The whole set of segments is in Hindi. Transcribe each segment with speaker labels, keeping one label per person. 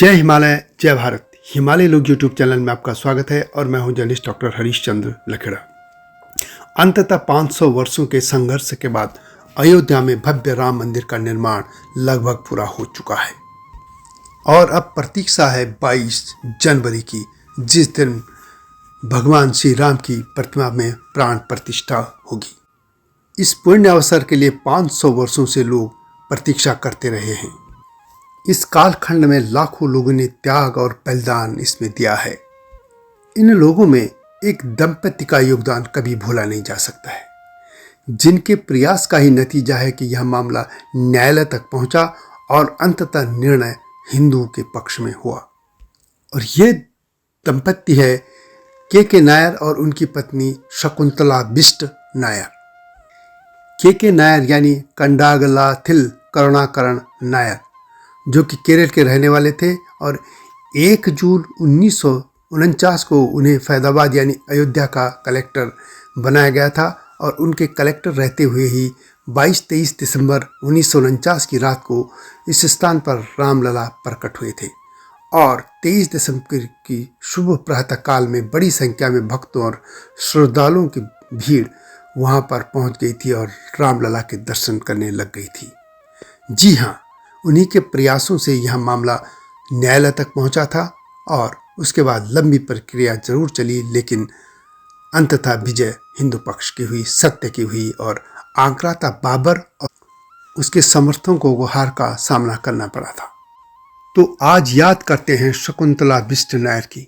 Speaker 1: जय हिमालय जय भारत। हिमालय लोग यूट्यूब चैनल में आपका स्वागत है और मैं हूं जर्नलिस्ट डॉक्टर हरीश चंद्र लखेड़ा। अंततः 500 वर्षों के संघर्ष के बाद अयोध्या में भव्य राम मंदिर का निर्माण लगभग पूरा हो चुका है और अब प्रतीक्षा है 22 जनवरी की, जिस दिन भगवान श्री राम की प्रतिमा में प्राण प्रतिष्ठा होगी। इस पुण्य अवसर के लिए 500 वर्षों से लोग प्रतीक्षा करते रहे हैं। इस कालखंड में लाखों लोगों ने त्याग और बलिदान इसमें दिया है। इन लोगों में एक दंपति का योगदान कभी भूला नहीं जा सकता है, जिनके प्रयास का ही नतीजा है कि यह मामला न्यायालय तक पहुंचा और अंततः निर्णय हिंदुओं के पक्ष में हुआ। और ये दंपति है के नायर और उनकी पत्नी शकुंतला बिष्ट नायर। के नायर यानी कंडागलाथिल करुणाकरण नायर, जो कि केरल के रहने वाले थे और 1 जून 1949 को उन्हें फैजाबाद यानी अयोध्या का कलेक्टर बनाया गया था और उनके कलेक्टर रहते हुए ही 22-23 दिसंबर 1949 की रात को इस स्थान पर रामलला प्रकट हुए थे। और 23 दिसंबर की शुभ प्रातः काल में बड़ी संख्या में भक्तों और श्रद्धालुओं की भीड़ वहां पर पहुंच गई थी और रामलला के दर्शन करने लग गई थी। जी हाँ, उन्हीं के प्रयासों से यह मामला न्यायालय तक पहुंचा था और उसके बाद लंबी प्रक्रिया जरूर चली, लेकिन अंततः विजय हिंदू पक्ष की हुई, सत्य की हुई और आक्रांता बाबर और उसके समर्थकों को हार का सामना करना पड़ा था। तो आज याद करते हैं शकुंतला बिष्ट नायर की।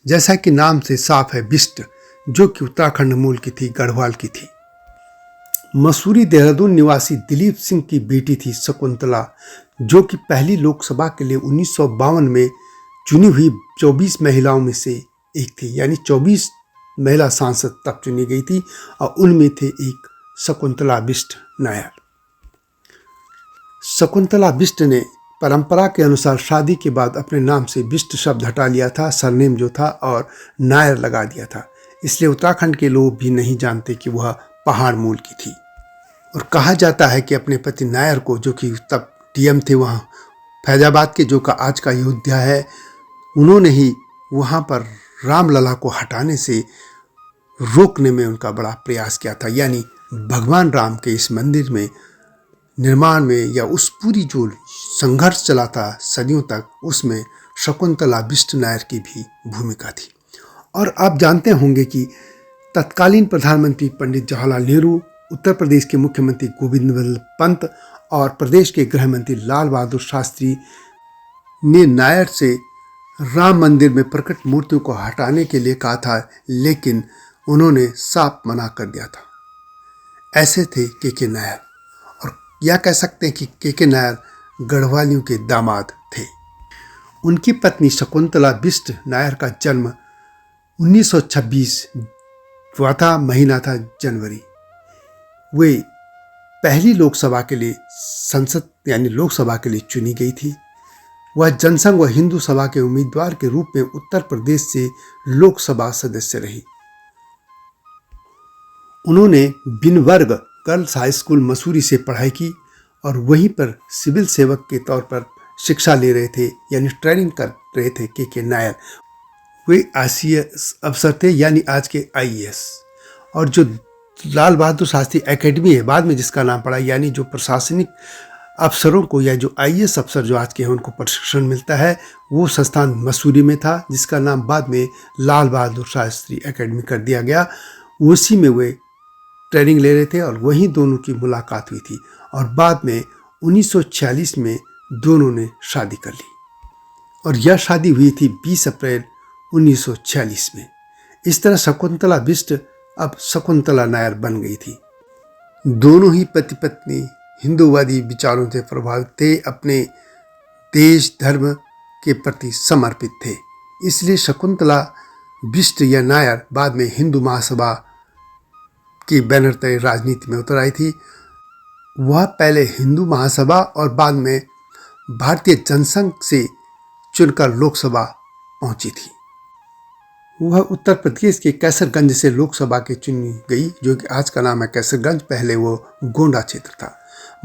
Speaker 1: जैसा कि नाम से साफ है, बिष्ट जो कि उत्तराखंड मूल की थी, गढ़वाल की थी। मसूरी देहरादून निवासी दिलीप सिंह की बेटी थी शकुंतला, जो कि पहली लोकसभा के लिए 1952 में चुनी हुई 24 महिलाओं में से एक थी। यानी 24 महिला सांसद तब चुनी गई थी और उनमें थे एक शकुंतला बिष्ट नायर। शकुंतला बिष्ट ने परंपरा के अनुसार शादी के बाद अपने नाम से बिष्ट शब्द हटा लिया था, सरनेम जो था, और नायर लगा दिया था। इसलिए उत्तराखंड के लोग भी नहीं जानते कि वह पहाड़ मूल की थी। और कहा जाता है कि अपने पति नायर को, जो कि तब डीएम थे वहाँ फैजाबाद के, जो का आज का अयोध्या है, उन्होंने ही वहाँ पर रामलला को हटाने से रोकने में उनका बड़ा प्रयास किया था। यानी भगवान राम के इस मंदिर में निर्माण में या उस पूरी जो संघर्ष चला था सदियों तक, उसमें शकुंतला बिष्ट नायर की भी भूमिका थी। और आप जानते होंगे कि तत्कालीन प्रधानमंत्री पंडित जवाहरलाल नेहरू, उत्तर प्रदेश के मुख्यमंत्री गोविंद वल्लभ पंत और प्रदेश के गृह मंत्री लाल बहादुर शास्त्री ने नायर से राम मंदिर में प्रकट मूर्तियों को हटाने के लिए कहा था, लेकिन उन्होंने साफ मना कर दिया था। ऐसे थे के नायर, और यह कह सकते हैं कि के नायर गढ़वालियों के दामाद थे। उनकी पत्नी शकुंतला बिष्ट नायर का जन्म 1926 हुआ था, महीना था जनवरी। वे पहली लोकसभा के लिए संसद यानी लोकसभा के लिए चुनी गई थी। वह जनसंघ व हिंदू सभा के उम्मीदवार के रूप में उत्तर प्रदेश से लोकसभा सदस्य रही। उन्होंने बिनवर्ग गर्ल्स हाई स्कूल मसूरी से पढ़ाई की और वहीं पर सिविल सेवक के तौर पर शिक्षा ले रहे थे, यानी ट्रेनिंग कर रहे थे के नायर। वे ICS अफसर थे, यानी आज के IAS। और जो लाल बहादुर शास्त्री एकेडमी है बाद में जिसका नाम पड़ा, यानी जो प्रशासनिक अफसरों को या जो IAS अफसर जो आज के हैं उनको प्रशिक्षण मिलता है, वो संस्थान मसूरी में था, जिसका नाम बाद में लाल बहादुर शास्त्री एकेडमी कर दिया गया। उसी में वे ट्रेनिंग ले रहे थे और वहीं दोनों की मुलाकात हुई थी और बाद में 1946 में दोनों ने शादी कर ली और यह शादी हुई थी 20 अप्रैल 1946 में। इस तरह शकुंतला बिष्ट अब शकुंतला नायर बन गई थी। दोनों ही पति पत्नी हिंदूवादी विचारों से प्रभावित थे, अपने देश धर्म के प्रति समर्पित थे। इसलिए शकुंतला बिष्ट या नायर बाद में हिंदू महासभा के बैनर तले राजनीति में उतर आई थी। वह पहले हिंदू महासभा और बाद में भारतीय जनसंघ से चुनकर लोकसभा पहुंची थी। वह उत्तर प्रदेश के कैसरगंज से लोकसभा के चुनी गई, जो कि आज का नाम है कैसरगंज, पहले वो गोंडा क्षेत्र था।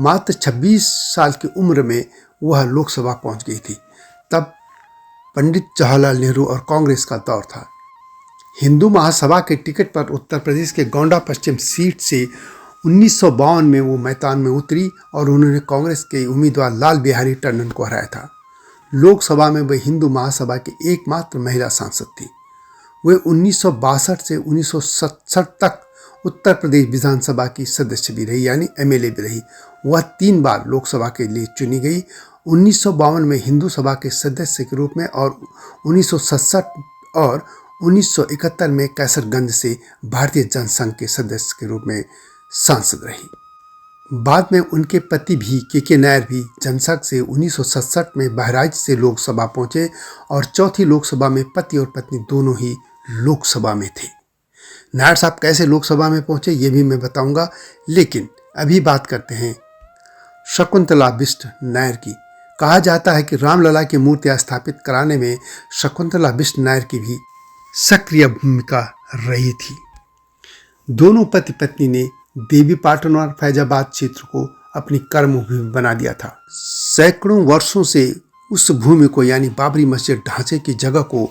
Speaker 1: मात्र 26 साल की उम्र में वह लोकसभा पहुंच गई थी। तब पंडित जवाहरलाल नेहरू और कांग्रेस का दौर था। हिंदू महासभा के टिकट पर उत्तर प्रदेश के गोंडा पश्चिम सीट से 1952 में वो मैदान में उतरी और उन्होंने कांग्रेस के उम्मीदवार लाल बिहारी टंडन को हराया था। लोकसभा में वे हिंदू महासभा की एकमात्र महिला सांसद थी। वे 1962 से 1967 तक उत्तर प्रदेश विधानसभा की सदस्य भी रही, यानी एमएलए भी रही। वह 3 बार लोकसभा के लिए चुनी गई, 1952 में हिंदू सभा के सदस्य के रूप में और 1967 और 1971 में कैसरगंज से भारतीय जनसंघ के सदस्य के रूप में सांसद रही। बाद में उनके पति भी के नायर भी जनसंघ से 1967 में बहराइच से लोकसभा पहुंचे और चौथी लोकसभा में पति और पत्नी दोनों ही लोकसभा में थे। नायर साहब कैसे लोकसभा में पहुंचे ये भी मैं बताऊंगा, लेकिन अभी बात करते हैं शकुंतला बिष्ट नायर की। कहा जाता है कि रामलला की मूर्तियां स्थापित कराने में शकुंतला बिष्ट नायर की भी सक्रिय भूमिका रही थी। दोनों पति पत्नी ने देवीपाटन और फैजाबाद क्षेत्र को अपनी कर्मभूमि बना दिया था। सैकड़ों वर्षों से उस भूमि को, यानी बाबरी मस्जिद ढांचे की जगह को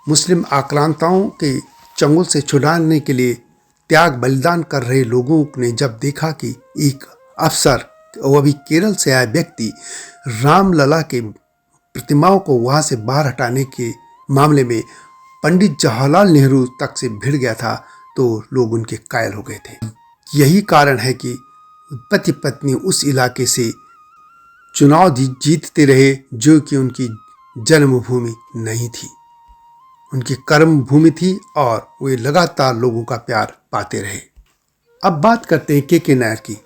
Speaker 1: मुस्लिम आक्रांताओं के चंगुल से छुड़ाने के लिए त्याग बलिदान कर रहे लोगों ने जब देखा कि एक अफसर, वह भी केरल से आया व्यक्ति, रामलला के प्रतिमाओं को वहां से बाहर हटाने के मामले में पंडित जवाहरलाल नेहरू तक से भिड़ गया था, तो लोग उनके कायल हो गए थे। यही कारण है कि पति पत्नी उस इलाके से चुनाव जीतते रहे, जो कि उनकी जन्मभूमि नहीं थी, उनकी कर्म भूमि थी और वे लगातार लोगों का प्यार पाते रहे। अब बात करते हैं के नायर की।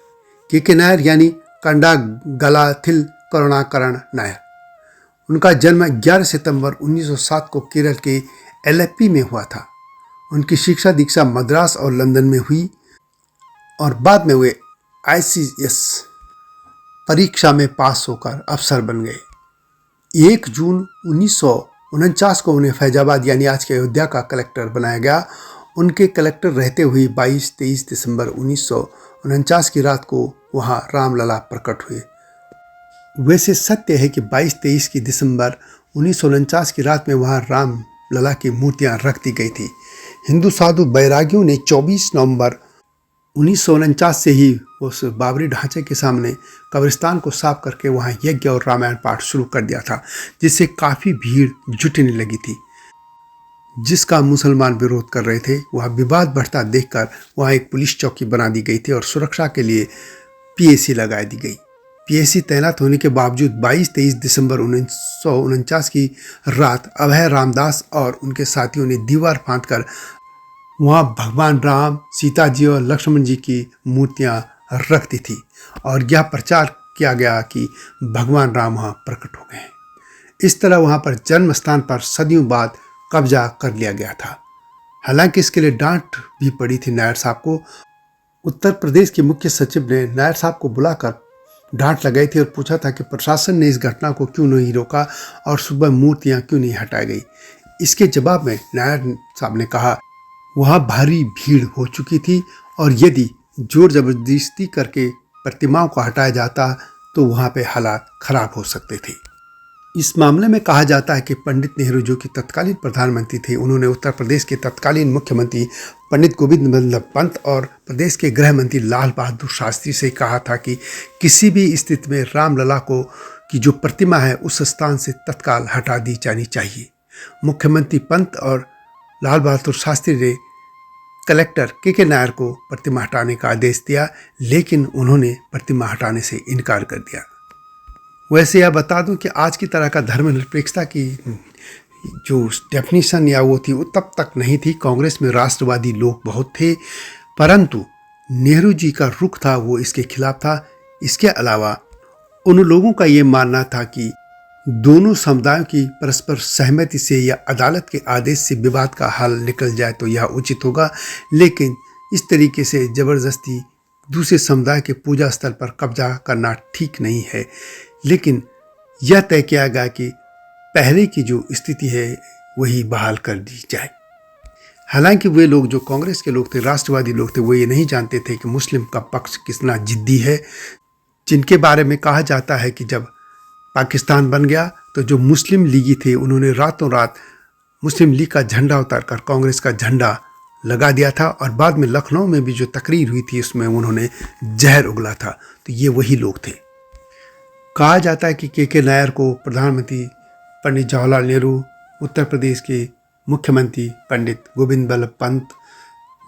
Speaker 1: के नायर यानी कंडागलाथिल करुणाकरण नायर। उनका जन्म 11 सितंबर 1907 को केरल के एलेप्पी में हुआ था। उनकी शिक्षा दीक्षा मद्रास और लंदन में हुई और बाद में वे ICS परीक्षा में पास होकर अफसर बन गए। 1 जून 1949 को उन्हें फैजाबाद यानी आज के अयोध्या का कलेक्टर बनाया गया। उनके कलेक्टर रहते हुए 22-23 दिसंबर 1949 की रात को वहां रामलला प्रकट हुए। वैसे सत्य है कि 22-23 की दिसंबर 1949 की रात में वहां रामलला की मूर्तियां रख दी गई थी। हिंदू साधु बैरागियों ने 24 नवंबर 1949 से ही उस बाबरी ढांचे के सामने कब्रिस्तान को साफ करके वहां यज्ञ और रामायण पाठ शुरू कर दिया था, जिससे काफ़ी भीड़ जुटने लगी थी, जिसका मुसलमान विरोध कर रहे थे। वहाँ विवाद बढ़ता देखकर वहाँ एक पुलिस चौकी बना दी गई थी और सुरक्षा के लिए PAC लगा दी गई। PAC तैनात होने के बावजूद 22-23 दिसंबर 1949 की रात अभय रामदास और उनके साथियों ने दीवार फांदकर वहाँ भगवान राम, सीता जी और लक्ष्मण जी की मूर्तियाँ रख दी थी और यह प्रचार किया गया कि भगवान राम वहाँ प्रकट हो गए हैं। इस तरह वहाँ पर जन्म स्थान पर सदियों बाद कब्जा कर लिया गया था। हालांकि इसके लिए डांट भी पड़ी थी नायर साहब को। उत्तर प्रदेश के मुख्य सचिव ने नायर साहब को बुलाकर डांट लगाई थी और पूछा था कि प्रशासन ने इस घटना को क्यों नहीं रोका और सुबह मूर्तियाँ क्यों नहीं हटाई गई। इसके जवाब में नायर साहब ने कहा, वहाँ भारी भीड़ हो चुकी थी और यदि जोर जबरदस्ती करके प्रतिमाओं को हटाया जाता तो वहाँ पे हालात खराब हो सकते थे। इस मामले में कहा जाता है कि पंडित नेहरू, जो कि तत्कालीन प्रधानमंत्री थे, उन्होंने उत्तर प्रदेश के तत्कालीन मुख्यमंत्री पंडित गोविंद बल्लभ पंत और प्रदेश के गृह मंत्री लाल बहादुर शास्त्री से कहा था कि किसी भी स्थिति में रामलला को की जो प्रतिमा है उस स्थान से तत्काल हटा दी जानी चाहिए। मुख्यमंत्री पंत और लाल बहादुर शास्त्री ने कलेक्टर के नायर को प्रतिमा हटाने का आदेश दिया, लेकिन उन्होंने प्रतिमा हटाने से इनकार कर दिया। वैसे यह बता दूं कि आज की तरह का धर्मनिरपेक्षता की जो डेफिनेशन या वो थी वो तब तक नहीं थी। कांग्रेस में राष्ट्रवादी लोग बहुत थे, परंतु नेहरू जी का रुख था वो इसके खिलाफ था। इसके अलावा उन लोगों का ये मानना था कि दोनों समुदायों की परस्पर सहमति से या अदालत के आदेश से विवाद का हल निकल जाए तो यह उचित होगा, लेकिन इस तरीके से जबरदस्ती दूसरे समुदाय के पूजा स्थल पर कब्जा करना ठीक नहीं है। लेकिन यह तय किया गया कि पहले की जो स्थिति है वही बहाल कर दी जाए। हालांकि वे लोग जो कांग्रेस के लोग थे, राष्ट्रवादी लोग थे, वो ये नहीं जानते थे कि मुस्लिम का पक्ष कितना जिद्दी है, जिनके बारे में कहा जाता है कि जब पाकिस्तान बन गया तो जो मुस्लिम लीगी थे उन्होंने रातों रात मुस्लिम लीग का झंडा उतारकर कांग्रेस का झंडा लगा दिया था और बाद में लखनऊ में भी जो तकरीर हुई थी उसमें उन्होंने जहर उगला था। तो ये वही लोग थे। कहा जाता है कि के नायर को प्रधानमंत्री पंडित जवाहरलाल नेहरू, उत्तर प्रदेश के मुख्यमंत्री पंडित गोविंद बल्लभ पंत,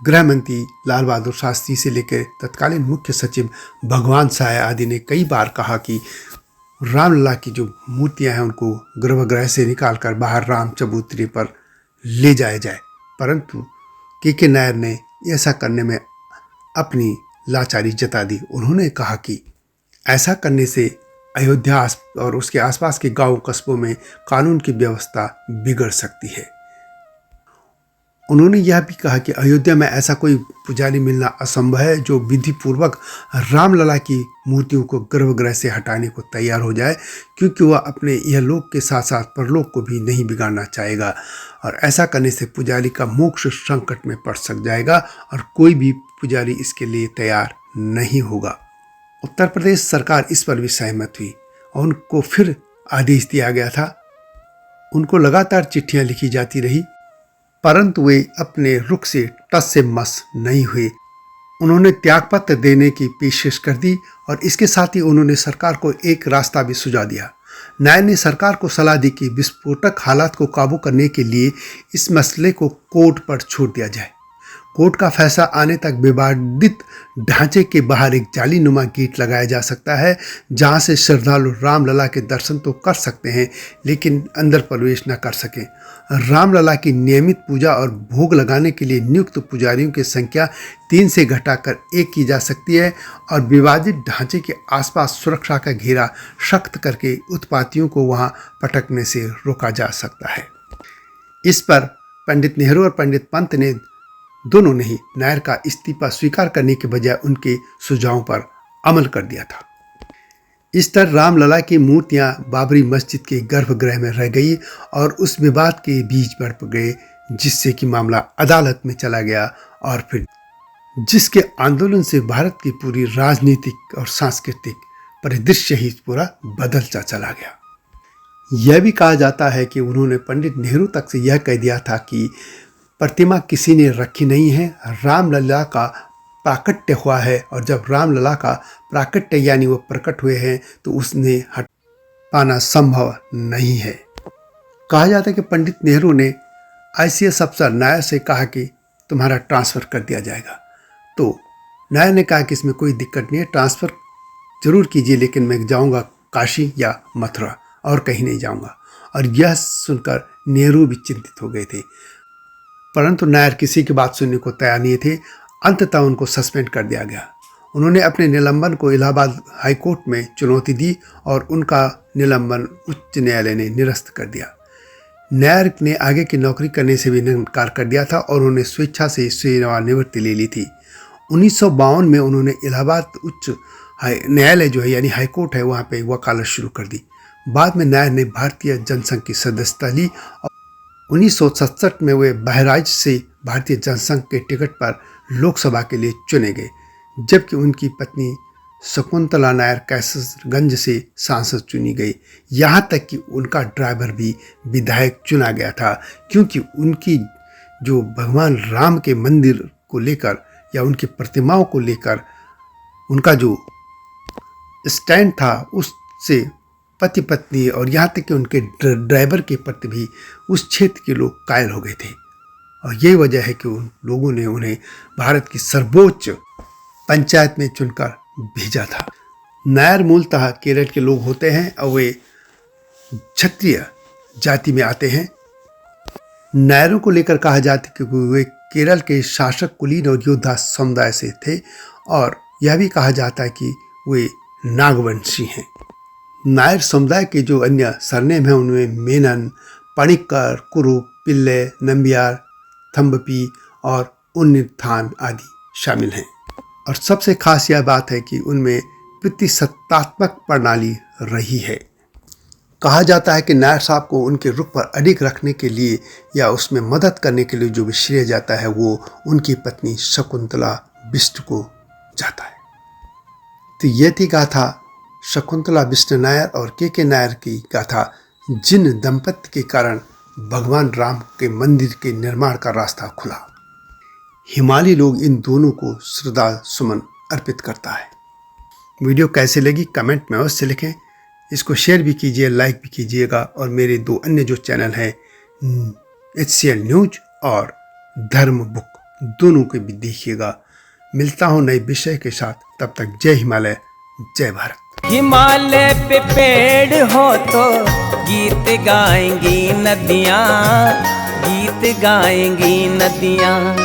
Speaker 1: गृह मंत्री लाल बहादुर शास्त्री से लेकर तत्कालीन मुख्य सचिव भगवान सहाय आदि ने कई बार कहा कि रामलला की जो मूर्तियां हैं उनको गर्भगृह से निकालकर बाहर राम चबूतरे पर ले जाया जाए, परंतु के नायर ने ऐसा करने में अपनी लाचारी जता दी। उन्होंने कहा कि ऐसा करने से अयोध्या और उसके आसपास के गांव कस्बों में कानून की व्यवस्था बिगड़ सकती है। उन्होंने यह भी कहा कि अयोध्या में ऐसा कोई पुजारी मिलना असंभव है जो विधि पूर्वक रामलला की मूर्तियों को गर्भगृह से हटाने को तैयार हो जाए, क्योंकि वह अपने यह लोक के साथ साथ परलोक को भी नहीं बिगाड़ना चाहेगा और ऐसा करने से पुजारी का मोक्ष संकट में पड़ सक जाएगा और कोई भी पुजारी इसके लिए तैयार नहीं होगा। उत्तर प्रदेश सरकार इस पर भी सहमत हुई और उनको फिर आदेश दिया गया था। उनको लगातार चिट्ठियां लिखी जाती रही, परंतु वे अपने रुख से टस से मस नहीं हुए। उन्होंने त्यागपत्र देने की पेशकश कर दी और इसके साथ ही उन्होंने सरकार को एक रास्ता भी सुझा दिया। नायर ने सरकार को सलाह दी कि विस्फोटक हालात को काबू करने के लिए इस मसले को कोर्ट पर छोड़ दिया जाए। कोर्ट का फैसला आने तक विवादित ढांचे के बाहर एक जालीनुमा गेट लगाया जा सकता है, जहां से श्रद्धालु रामलला के दर्शन तो कर सकते हैं लेकिन अंदर प्रवेश न कर सकें। रामलला की नियमित पूजा और भोग लगाने के लिए नियुक्त पुजारियों की संख्या 3 से घटाकर 1 की जा सकती है और विवादित ढांचे के आसपास सुरक्षा का घेरा सख्त करके उत्पातियों को वहां पटकने से रोका जा सकता है। इस पर पंडित नेहरू और पंडित पंत ने दोनों ने ही नायर का इस्तीफा स्वीकार करने के बजाय उनके सुझावों पर अमल कर दिया था। इस तरह रामलला की मूर्तियां बाबरी मस्जिद के गर्भगृह में रह गई और उस विवाद के बीच बढ़ गए, जिससे कि मामला अदालत में चला गया और फिर जिसके आंदोलन से भारत की पूरी राजनीतिक और सांस्कृतिक परिदृश्य ही पूरा बदलता चला गया। यह भी कहा जाता है कि उन्होंने पंडित नेहरू तक से यह कह दिया था कि प्रतिमा किसी ने रखी नहीं है, रामलला का प्राकट्य हुआ है और जब रामलला का प्राकट्य यानी वो प्रकट हुए हैं तो उसने हट पाना संभव नहीं है। कहा जाता है कि पंडित नेहरू ने ICS अफसर नायर से कहा कि तुम्हारा ट्रांसफ़र कर दिया जाएगा, तो नायर ने कहा कि इसमें कोई दिक्कत नहीं है, ट्रांसफ़र जरूर कीजिए, लेकिन मैं जाऊंगा काशी या मथुरा और कहीं नहीं जाऊंगा। और यह सुनकर नेहरू भी चिंतित हो गए थे, परंतु नायर किसी की बात सुनने को तैयार नहीं थे। अंततः उनको सस्पेंड कर दिया गया। उन्होंने अपने निलंबन को इलाहाबाद हाईकोर्ट में चुनौती दी और उनका निलंबन उच्च न्यायालय ने निरस्त कर दिया। नायर ने आगे की नौकरी करने से भी इनकार कर दिया था और उन्होंने स्वेच्छा से सेवानिवृत्ति ले ली थी। 1952 में उन्होंने इलाहाबाद उच्च न्यायालय जो है यानी हाईकोर्ट है वहाँ पे वकालत शुरू कर दी। बाद में नायर ने भारतीय जनसंघ की सदस्यता ली और 1967 में वे बहराइच से भारतीय जनसंघ के टिकट पर लोकसभा के लिए चुने गए, जबकि उनकी पत्नी शकुंतला नायर कैसरगंज से सांसद चुनी गई। यहाँ तक कि उनका ड्राइवर भी विधायक चुना गया था, क्योंकि उनकी जो भगवान राम के मंदिर को लेकर या उनकी प्रतिमाओं को लेकर उनका जो स्टैंड था उससे पति पत्नी और यहाँ तक कि उनके ड्राइवर के प्रति भी उस क्षेत्र के लोग कायल हो गए थे। और यही वजह है कि उन लोगों ने उन्हें भारत की सर्वोच्च पंचायत में चुनकर भेजा था। नायर मूलतः केरल के लोग होते हैं और वे क्षत्रिय जाति में आते हैं। नायरों को लेकर कहा जाता है कि वे केरल के शासक कुलीन और योद्धा समुदाय से थे और यह भी कहा जाता है कि वे नागवंशी हैं। नायर समुदाय के जो अन्य सरनेम हैं उनमें मेनन, पणिक्कर, कुरु, पिल्ले, नंबियार, थम्बपी और उन्निथान आदि शामिल हैं। और सबसे खास यह बात है कि उनमें प्रतिसत्तात्मक प्रणाली रही है। कहा जाता है कि नायर साहब को उनके रुख पर अडिग रखने के लिए या उसमें मदद करने के लिए जो भी श्रेय जाता है वो उनकी पत्नी शकुंतला बिष्ट को जाता है। तो ये थी गाथा शकुंतला विष्णु नायर और के नायर की गाथा, जिन दंपति के कारण भगवान राम के मंदिर के निर्माण का रास्ता खुला। हिमालय लोग इन दोनों को श्रद्धा सुमन अर्पित करता है। वीडियो कैसे लगी कमेंट में अवश्य लिखें। इसको शेयर भी कीजिए, लाइक भी कीजिएगा और मेरे 2 अन्य जो चैनल हैं HCL न्यूज और धर्म बुक, दोनों को भी देखिएगा। मिलता हूँ नए विषय के साथ, तब तक जय हिमालय, जय भारत।
Speaker 2: हिमालय पे पेड़ हो तो गीत गाएंगी नदियाँ, गीत गाएंगी नदियाँ।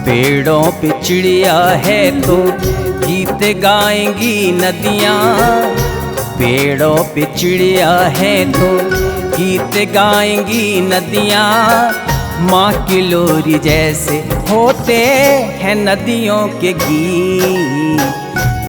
Speaker 2: पेड़ों पे चिड़िया है तो गीत गाएंगी नदियाँ, पेड़ों पे चिड़िया है तो गीत गाएंगी नदियाँ। माँ की लोरी जैसे होते हैं नदियों के गीत।